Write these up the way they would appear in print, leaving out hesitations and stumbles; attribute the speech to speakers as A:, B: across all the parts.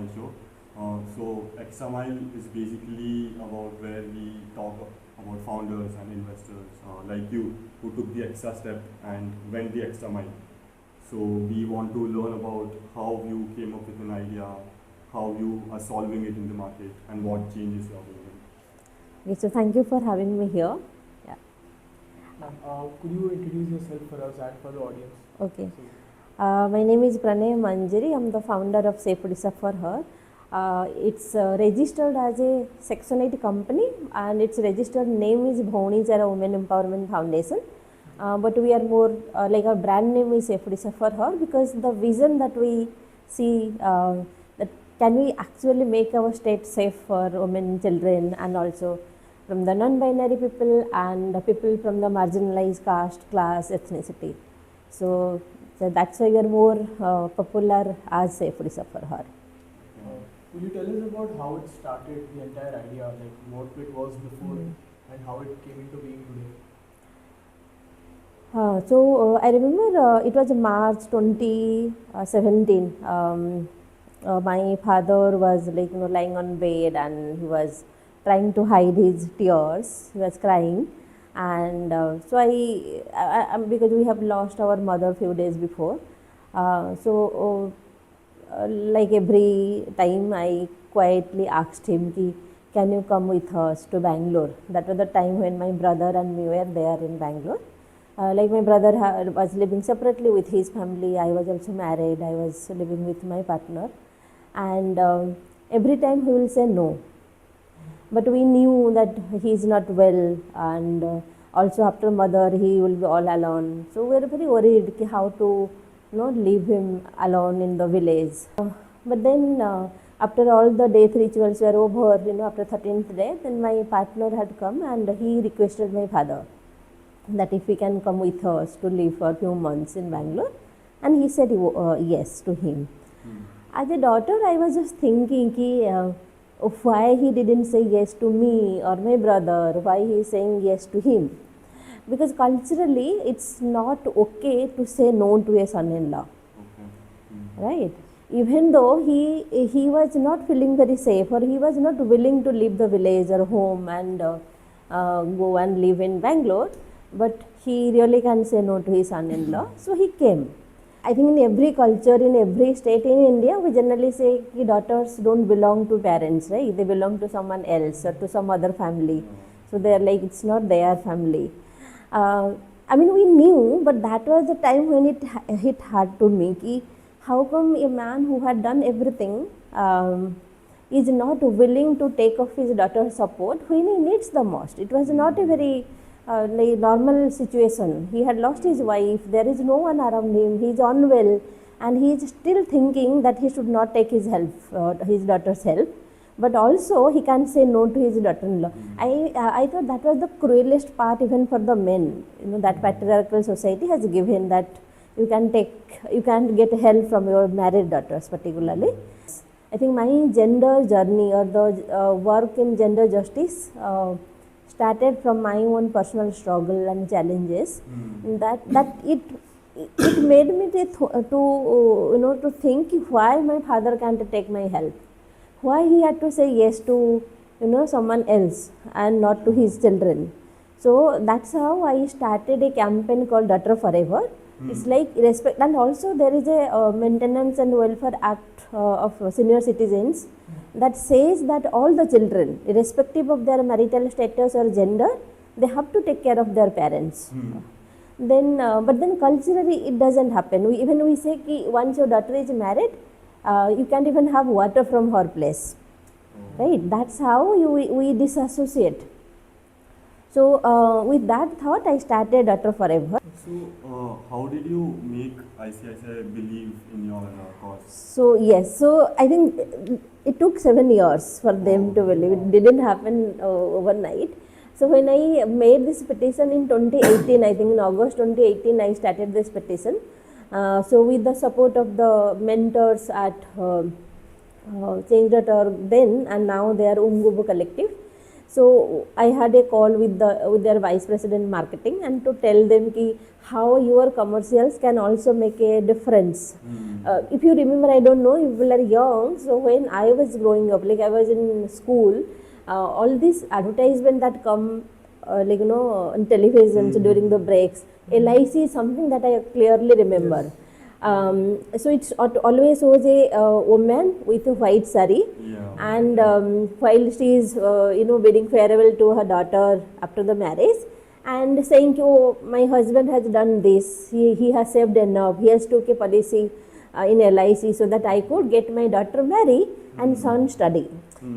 A: also. So Extra Mile is basically about where we talk about founders and investors like you who took the extra step and went the extra mile. So we want to learn about how you came up with an idea, how you are solving it in the market, and what changes you are bringing.
B: Okay, so thank you for having me here. Yeah.
C: Could you introduce yourself for us and for the audience?
B: Okay. My name is Pranay Manjari. I'm the founder of Safe Odisha for Her. It's registered as a Section 8 company, and its registered name is Bhaunijara Women Empowerment Foundation. But we are more like our brand name is Safe Odisha for Her, because the vision that we see that can we actually make our state safe for women, children, and also from the non-binary people and the people from the marginalized caste, class, ethnicity. So that's why we are more popular as Safe Odisha for Her.
C: Could you tell us about how it started, the entire idea, like what it was before and how it came into being today?
B: I remember it was March 2017. My father was lying on bed, and he was trying to hide his tears. He was crying, and so I because we have lost our mother few days before. Like every time, I quietly asked him, "Can you come with us to Bangalore?" That was the time when my brother and me were there in Bangalore. Like my brother was living separately with his family. I was also married. I was living with my partner, and every time he will say no. But we knew that he is not well, and also after mother he will be all alone. So we were very worried how to leave him alone in the village. But then after all the death rituals were over, after 13th day, then my partner had come and he requested my father that if he can come with us to live for a few months in Bangalore, and he said yes to him. As a daughter, I was just thinking of why he didn't say yes to me or my brother, why he is saying yes to him. Because culturally, it's not okay to say no to a son-in-law, right? Even though he was not feeling very safe, or he was not willing to leave the village or home and go and live in Bangalore, but he really can say no to his son-in-law, so he came. I think in every culture, in every state in India, we generally say daughters don't belong to parents, right? They belong to someone else or to some other family. So they are like, it's not their family. We knew, but that was the time when it hit hard to me. How come a man who had done everything is not willing to take off his daughter's support when he needs the most? It was not a very normal situation. He had lost his wife, there is no one around him, he is unwell, and he is still thinking that he should not take his help, his daughter's help, but also he can say no to his daughter-in-law. I thought that was the cruelest part even for the men. That patriarchal society has given that you can't get help from your married daughters particularly. I think my gender journey or the work in gender justice started from my own personal struggle and challenges. That it made me to think why my father can't take my help, why he had to say yes to someone else and not to his children. So that's how I started a campaign called Daughter Forever. It's like respect, and also there is a Maintenance and Welfare Act of Senior Citizens that says that all the children, irrespective of their marital status or gender, they have to take care of their parents. Then, but then culturally it doesn't happen. We say once your daughter is married, you can't even have water from her place, right? That's how we disassociate. So with that thought, I started Daughter Forever.
A: So how did you make ICICI believe in your cause?
B: So yes, so I think it took 7 years for them to believe. It didn't happen overnight. So when I made this petition in 2018, I think in August 2018, I started this petition. So with the support of the mentors at Change.org then, and now they are Umgubu Collective, So I had a call with their vice president marketing and to tell them ki how your commercials can also make a difference. If you remember, I don't know, if you are young, so when I was growing up, like I was in school, all these advertisement that come like on televisions during the breaks, LIC is something that I clearly remember.
C: Yes.
B: So it's always shows a woman with a white sari,
A: Yeah.
B: and while she is bidding farewell to her daughter after the marriage, and saying, oh, my husband has done this, he has saved enough, he has took a policy in LIC so that I could get my daughter marry and son study.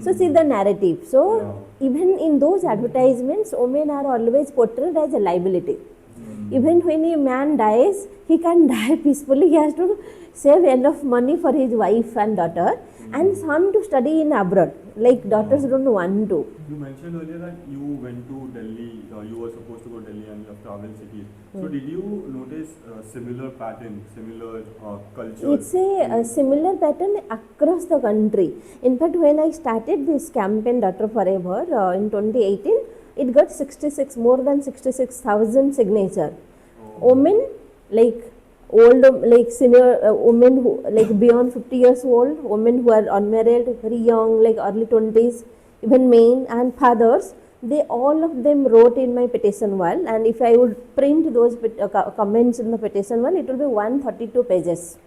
B: So see the narrative. So even in those advertisements, women are always portrayed as a liability. Even when a man dies, he can die peacefully. He has to save enough money for his wife and daughter, and son to study in abroad. Like daughters don't want to.
A: You mentioned earlier that you went to Delhi, you were supposed to go to Delhi and you have traveled cities. So did you notice similar pattern, similar culture?
B: It's a similar pattern across the country. In fact, when I started this campaign, Daughter Forever, in 2018, it got more than 66,000 signature. Women, like old, like senior women who like beyond 50 years old, women who are unmarried, very young, like early 20s, even men and fathers, they all of them wrote in my petition wall, and if I would print those comments in the petition wall, it will be 132 pages.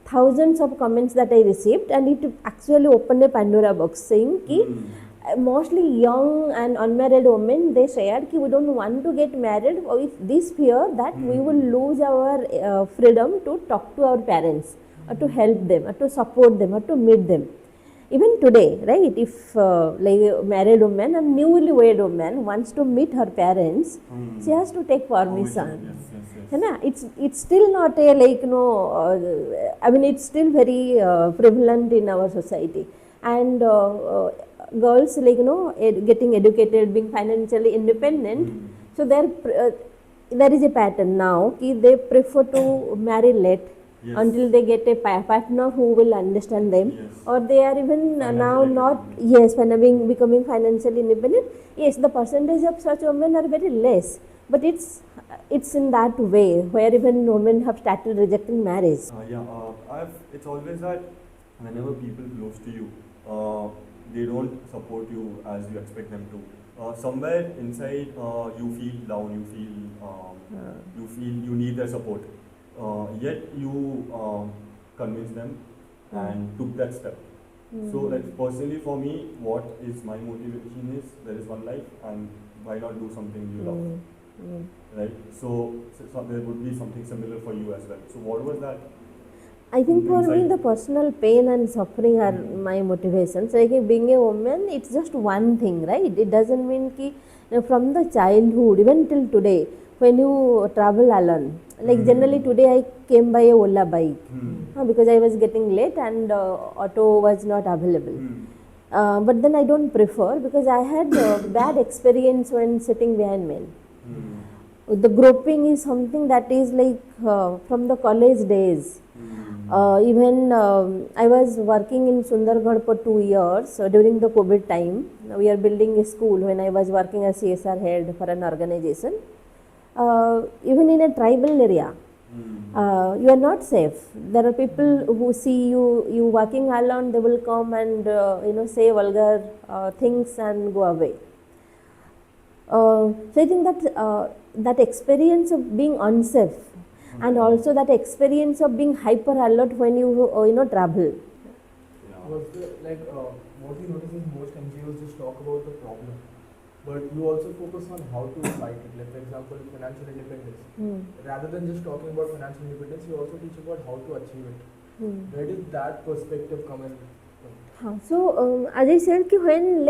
B: Thousands of comments that I received, and it actually opened a Pandora box saying ki mostly young and unmarried women, they shared ki we don't want to get married with this fear that we will lose our freedom to talk to our parents or to help them or to support them or to meet them. Even today, right, if like a married woman and newly wed woman wants to meet her parents, she has to take permission. It's still not a like I mean it's still very prevalent in our society, and girls like getting educated, being financially independent. So there is a pattern now ki they prefer to marry late until they get a partner who will understand them, or they are even now not becoming financially independent. Yes, the percentage of such women are very less, but it's in that way where even women have started rejecting marriage.
A: It's always that whenever people close to you, they don't support you as you expect them to. Somewhere inside, you feel down, you feel you need their support. Yet you convinced them and took that step. So, like personally for me, what is my motivation is there is one life, and why not do something you love, right? So there would be something similar for you as well. So what was that?
B: I think for me the personal pain and suffering are my motivations. Like being a woman, it's just one thing, right? It doesn't mean ki from the childhood even till today, when you travel alone. Like generally today I came by a Ola bike because I was getting late and auto was not available. But then I don't prefer because I had bad experience when sitting behind men. The groping is something that is like from the college days. Even I was working in Sundargarh for 2 years during the COVID time. We are building a school when I was working as CSR head for an organization. Even in a tribal area, you are not safe. There are people who see you walking alone, they will come and say vulgar things and go away. So I think that that experience of being unsafe and also that experience of being hyper alert when you travel.
C: Was what we notice is most NGOs just talk about the problem, but you also focus on how to fight it. Like for example, financial independence. Rather than just talking about financial independence, you also teach about how to achieve it. Where did that perspective come in?
B: So as I said, when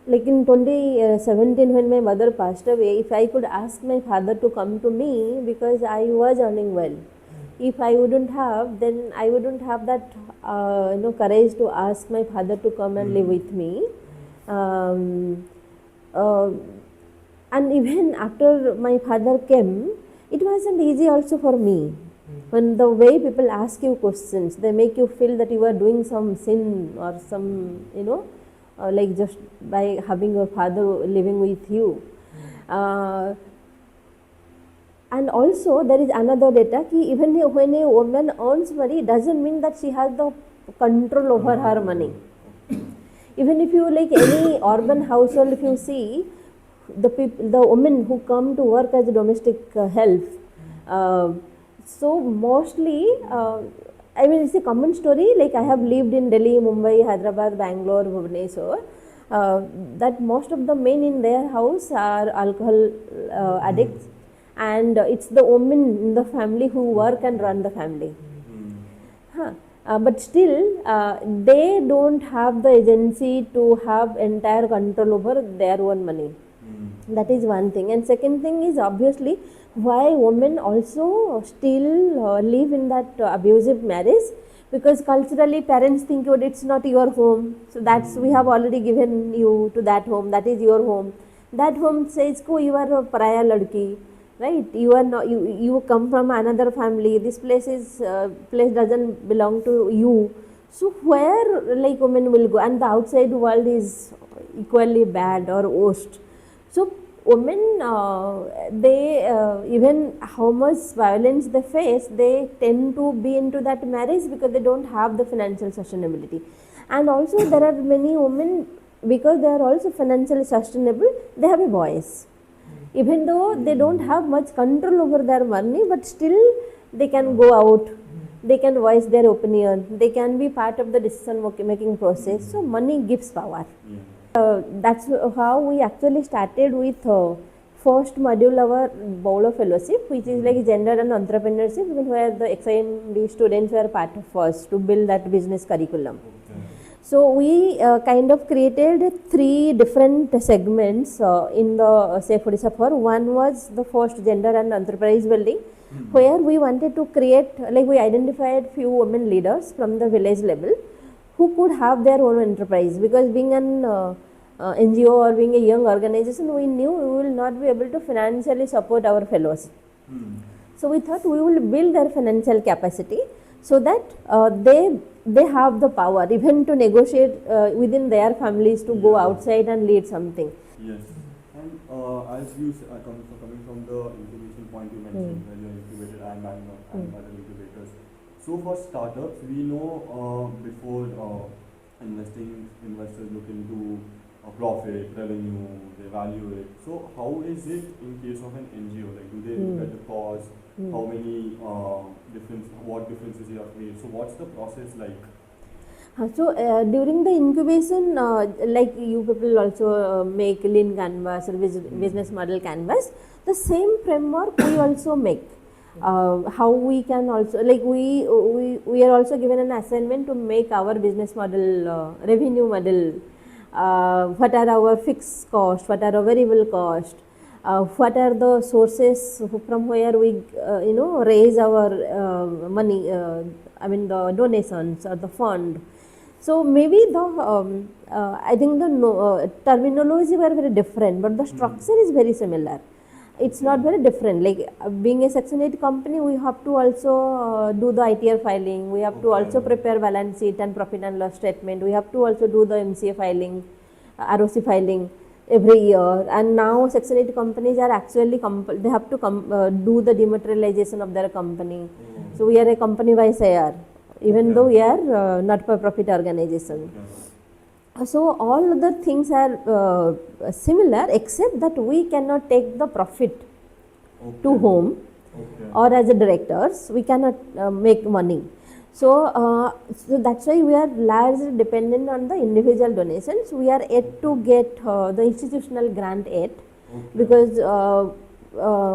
B: like in 2017 when my mother passed away, if I could ask my father to come to me because I was earning well. If I wouldn't have, then I wouldn't have that courage to ask my father to come and live with me. And even after my father came, it wasn't easy also for me. When the way people ask you questions, they make you feel that you are doing some sin or some, like just by having your father living with you. And also there is another data ki even when a woman earns money doesn't mean that she has the control over her money. Even if you like any urban household, if you see the women who come to work as domestic help, so mostly I mean it's a common story, like I have lived in Delhi, Mumbai, Hyderabad, Bangalore, Bhubaneswar, that most of the men in their house are alcohol addicts, and it's the women in the family who work and run the family. But still they don't have the agency to have entire control over their own money. That is one thing. And second thing is obviously why women also still live in that abusive marriage, because culturally parents think oh, it's not your home, so that's we have already given you to that home, that is your home. That home says ko you are a pariya ladki, right? You are not, you come from another family, this place is place doesn't belong to you. So where like women will go, and the outside world is equally bad or worst. So women, they even how much violence they face, they tend to be into that marriage because they don't have the financial sustainability. And also there are many women, because they are also financially sustainable, they have a voice. Even though they don't have much control over their money, but still they can go out, they can voice their opinion, they can be part of the decision making process. So money gives power. That's how we actually started with first module our Bowl of Fellowship, which is like gender and entrepreneurship, where the XIMB students were part of us to build that business curriculum. So we kind of created 3 different segments in the Safe Odisha for. One was the first gender and enterprise building, where we wanted to create, like we identified few women leaders from the village level who could have their own enterprise, because being an NGO or being a young organization, we knew we will not be able to financially support our fellows. So we thought we will build their financial capacity so that they have the power even to negotiate within their families to go outside and lead something.
A: Yes, and as you coming from the incubation point you mentioned, where you incubated and other incubators. So for startups, we know before investors look into profit, revenue, they value it. So how is it in case of an NGO? Like, do they look at the cost? How many what differences you have made? So what's the process like?
B: So during the incubation, like you people also make lean canvas or business model canvas, the same framework we also make. How we can also, like we are also given an assignment to make our business model, revenue model, what are our fixed costs, what are our variable costs, what are the sources from where we raise our money, I mean the donations or the fund. So maybe the I think the terminology were very different, but the structure is very similar. It's not very different. Like being a Section 8 company, we have to also do the ITR filing. We have to also prepare balance sheet and profit and loss statement. We have to also do the MCA filing, ROC filing every year. And now Section 8 companies are actually they have to do the dematerialization of their company. So we are a company by share, even though we are not for profit organization. So all other things are similar, except that we cannot take the profit to home, or as a directors we cannot make money. So that's why we are largely dependent on the individual donations. We are yet to get the institutional grant yet, because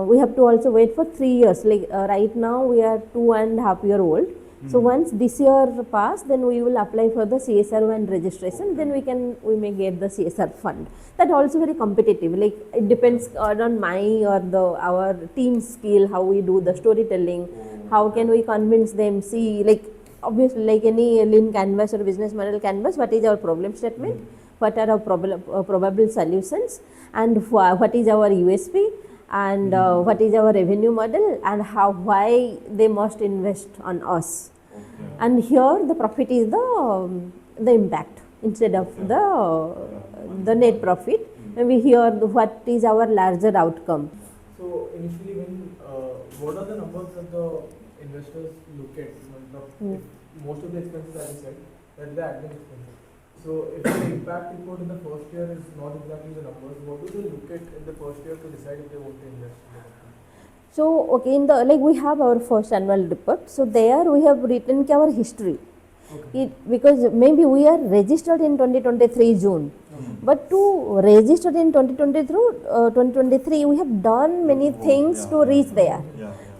B: we have to also wait for 3 years. Like right now we are 2.5 years old. So once this year pass, then we will apply for the CSR and registration. Then we may get the CSR fund. That also very competitive. Like it depends on my or our team skill, how we do the storytelling, how can we convince them. See, like obviously, like any lean canvas or business model canvas, what is our problem statement, what are our probable solutions, and what is our USP, and what is our revenue model and why they must invest on us.
A: Okay.
B: And here the profit is the impact instead of
A: Okay.
B: the net profit. Maybe here what is our larger outcome.
C: So initially, what are the numbers that the investors look at? If most of the expenses, as you said, that's the admin expenses. So if the impact report in the first year is not exactly the numbers, what do they look at in the first year to decide if they want to invest in the company?
B: So okay, in the we have our first annual report. So there we have written our history.
C: Okay.
B: Because maybe we are registered in 2023 June, but to register in 2023 we have done many things to reach there.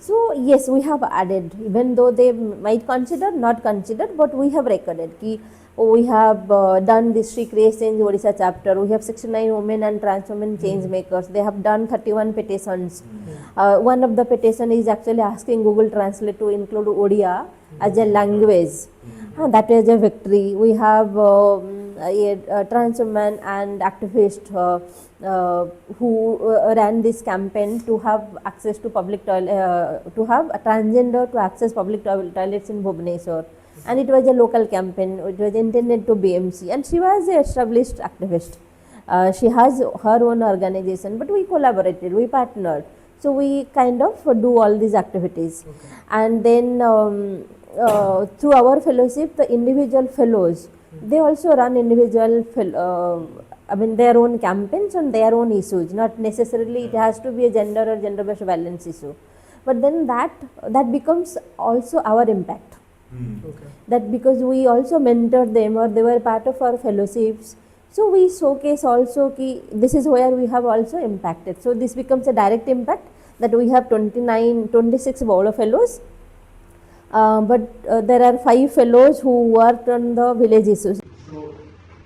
B: So yes, we have added, even though they might consider, not considered, but we have recorded. We have done this Sri Creation Odisha chapter. We have 69 women and trans women Changemakers. They have done 31 petitions. One of the petition is actually asking Google Translate to include Odia as a language. That is a victory. We have a trans woman and activist who ran this campaign to have access to public toilet, to have a transgender to access public toilets in Bhubaneswar. And it was a local campaign. It was intended to BMC, and she was an established activist. She has her own organization, but we collaborated, we partnered. So we kind of do all these activities.
C: Okay.
B: And then through our fellowship, the individual fellows, they also run individual their own campaigns on their own issues. Not necessarily it has to be a gender or gender-based violence issue, but then that becomes also our impact.
C: Okay.
B: That because we also mentored them or they were part of our fellowships, so we showcase also this is where we have also impacted. So this becomes a direct impact, that we have 26 Bowler fellows, but there are 5 fellows who worked on the village issues.
C: So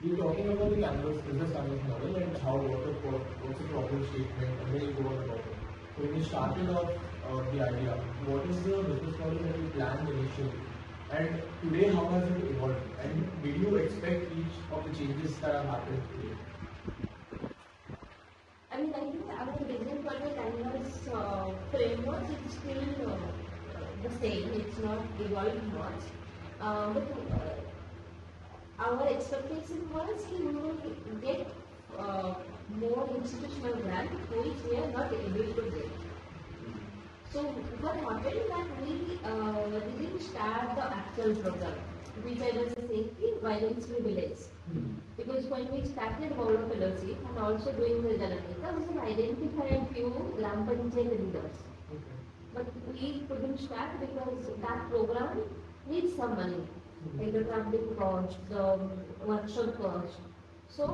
C: you're talking about the business canvas model and what's the problem statement, and then you go on about it. So when you started off the idea, what is the business model that you planned initially? And today, how has it evolved? And did you expect each of the changes that have happened today?
B: I think our business model canvas framework is still the same. It's not evolved much. But our expectation was we will get more institutional grant, which we are not able to get. So what happened that we didn't start the actual program, which I was saying, violence free village. Because when we started Bowler Fellowship and also doing the Janamika, we have identified few Gram Panchayat leaders.
C: Okay.
B: But we couldn't start because that program needs some money, like the traveling cost, the workshop cost. So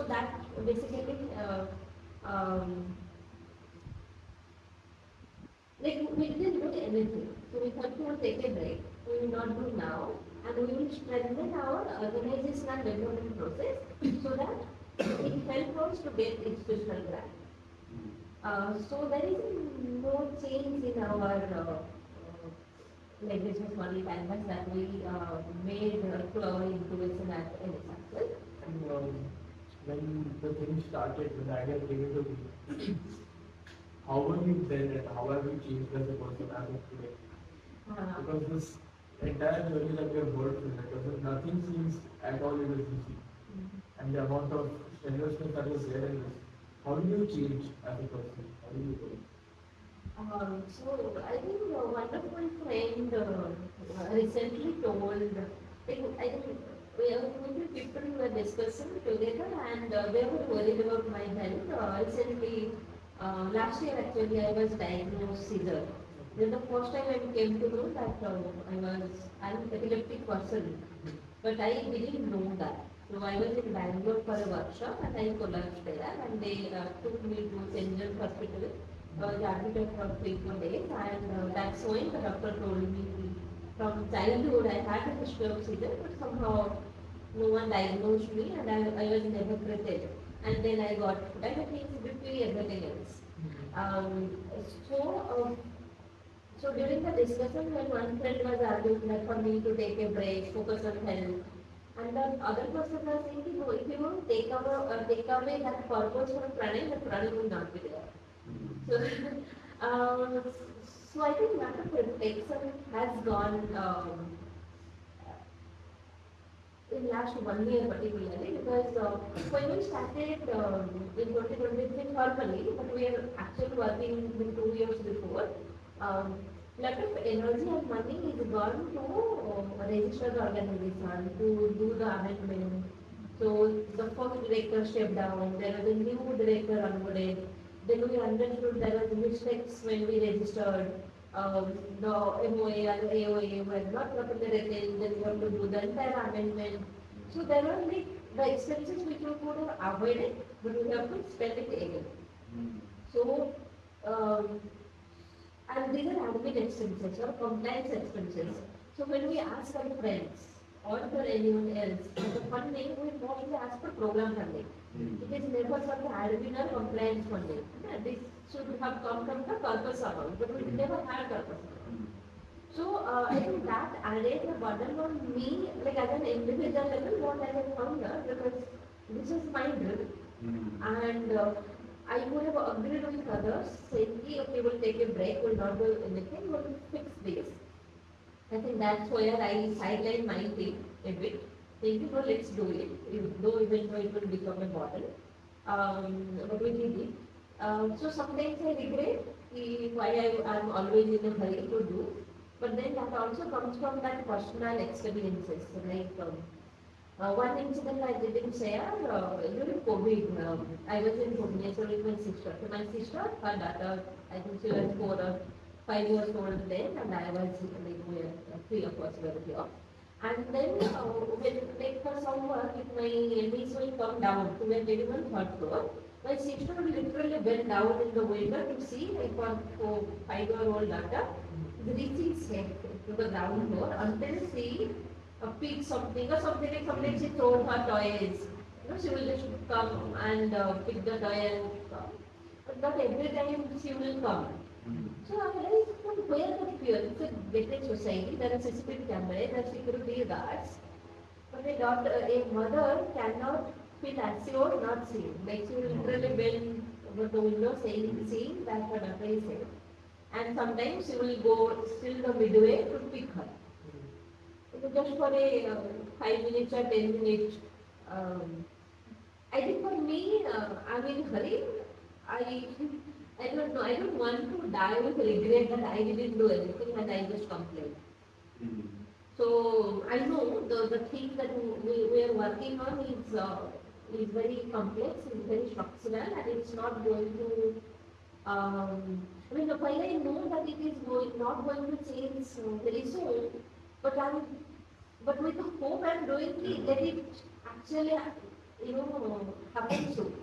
B: that basically we didn't do anything. So we thought we will take a break. We will not do now, and we will strengthen our organizational development process so that it helps us to get institutional grant. So there is no change in our business model canvas that we made to our incubation at Odisha.
C: And when the thing started, when the idea came into me, how were you then and how have you changed as a person as of today? Because this entire journey that we have heard from it, nothing seems at all it is easy. And the amount of strenuousness that is there in this, how do you change as a person? How do you grow?
B: So I think a wonderful friend recently told, I think we have two people who were discussing together and they were worried about my health. Recently, last year actually I was diagnosed seizure. Then the first time I came to know that I'm an epileptic person, but I didn't know that. So I was in Bangalore for a workshop and I collapsed there and they took me to St. Hospital. Admitted for 3-4 days, and that's when the doctor told me from childhood I had a history of seizure, but somehow no one diagnosed me and I was never treated. And then I got diabetes, BP, everything else. So during the discussion, when one friend was arguing that for me to take a break, focus on health,
D: And the other person was saying, no, if you don't take away that purpose from Pranay, the Pranay will not be there. So, um, so I think that reflection has gone in last 1 year particularly because when we started in 2023 formally, but we are actually working in 2 years before, lot of energy and money is gone to register the organization, to do the amendment. So the first director stepped down, there was a new director onboarded, then we understood there was mistakes when we registered. The MOA and AOA were not properly written, then we have to do the entire amendment. So there were like the expenses which we could have avoided, but we have to spend it again. So, um, and these are admin expenses or compliance expenses. So when we ask our friends or for anyone else for the funding, we mostly ask for program funding. It is never for the admin or compliance funding. Yeah, this should have come from the purpose amount, but we never had purpose amount. So I think that added a burden on me, like at an individual level, not as a founder, because this is my drill. And I would have agreed with others, saying, okay, we'll take a break, we'll not do anything, we'll fix this. I think that's where I sidelined my team a bit, thinking, no, let's do it, even though it will become a model. But we did it. So sometimes I regret why I'm always in a hurry to do. But then that also comes from that personal experiences. Like one incident I didn't share during COVID. I was in Bhubaneswar with my sister. So my sister, her daughter, I think she was 4 or 5 years old then, and I was like we were, three of us were here. And then when like for some work, if my niece will come down to my living on third floor, my sister will literally bend down in the window to see like for 5-year-old daughter reaching safe to the ground floor until she pick something or something like sometimes she throws her toys. You know, she will just come and pick the toy and come. But not every time she will come. So I realized from where the fear? It's a British society, there are CCTV cameras, there are security guards. But a mother cannot feel assured not seen. Like she will literally bend over the window seeing that her daughter is safe. And sometimes she will go still the midway to pick her. So just for a 5 minutes or 10 minutes. Um, I think for me, I'm in hurry. I I don't know. I don't want to die with regret that I didn't do anything and I just complained. So I know the thing that we are working on is very complex, is very structural, and it's not going to. I mean, while I know that it is not going to change very soon, but but with the hope I'm doing it, let it actually, happen soon.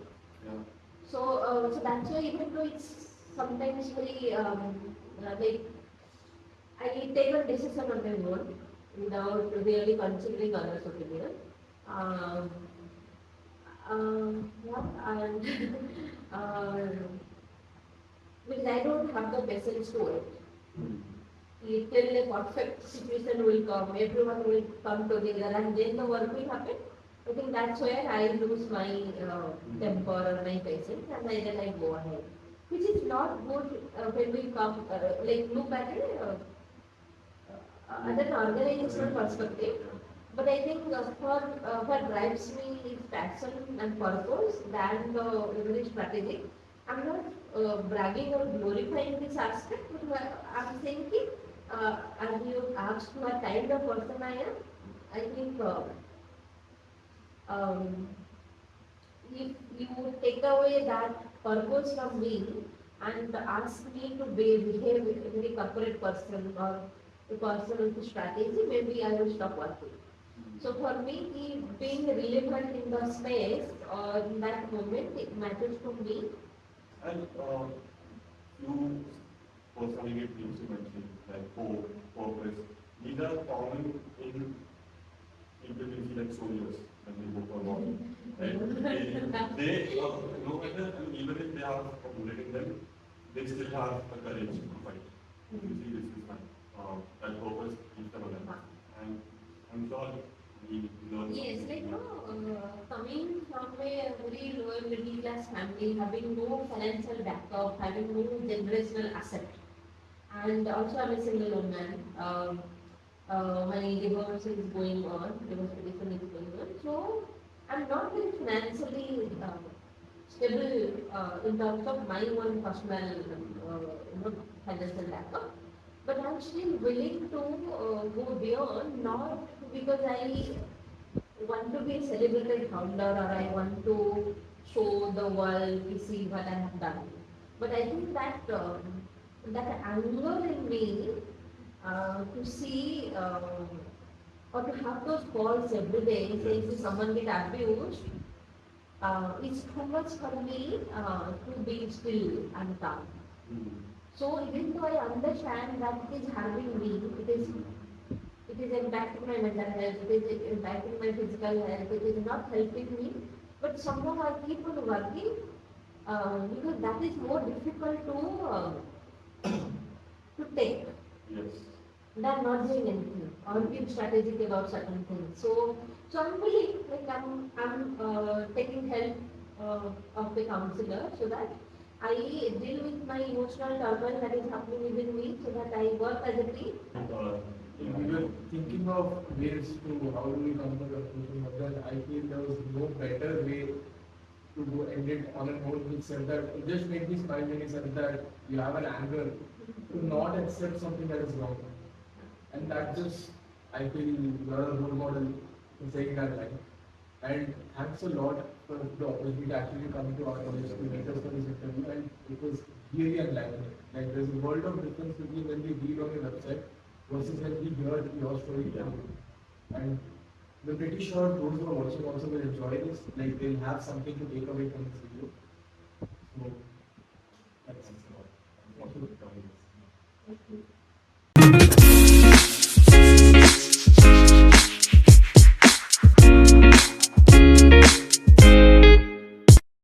D: So that's why even though it's sometimes very like I take a decision on my own without really considering others' opinion. Um, yeah, and because I don't have the patience to it. Till a perfect situation will come, everyone will come together, and then the work will happen. I think that's where I lose my temper or my patience, and then I go ahead. Which is not good when we come, like look at it at an organizational perspective. But I think what drives me is passion and purpose than the very strategic. I'm not bragging or glorifying this aspect, but I'm thinking, as you asked what kind of person I am, I think um, if you take away that purpose from me and ask me to behave with a very corporate person or a person with strategy, maybe I will stop working. So for me, being relevant in the space or in that moment, it matters to me.
A: And you personally get things you mentioned, like hope, purpose. These are common in people you see like soldiers when they go for war. Right? They no matter, even if they have a bullet in them, they still have the courage to fight. You see, this is my that purpose keeps them alive. And I'm sure we
D: Yes, like coming from a very lower middle class family, having no financial backup, having no generational asset, and also I'm a single woman. My divorce is going on, divorce petition is going on. So I'm not very financially stable in terms of my own personal financial backup. But I'm still willing to go beyond, not because I want to be a celebrated founder or I want to show the world to see what I have done. But I think that that anger in me to see or to have those calls every day saying to someone get abused is too much for me to be still and calm. So even though I understand that it is harming me, it is impacting my mental health, it is impacting my physical health, it is not helping me, but somehow I keep on working because that is more difficult to take than not doing anything or being strategic about certain things. So I'm willing, like I'm taking help of a counselor so that I deal with my emotional turmoil that is happening within me, so that I work as a team.
C: We were thinking of ways to how do we come to a conclusion, but then I feel there was no better way to go end it on a note which said that it just made me smile when he said that you have an anger to not accept something that is wrong. And that just, I feel you are a role model in saying that line. And thanks a lot for the opportunity to actually come to our college to meet us for this interview. And it was really enlightening. Like there's a world of difference between when we read on your website versus when we hear your story from you. And we're pretty sure those who are watching also will enjoy this. Like they'll have something to take away from this video.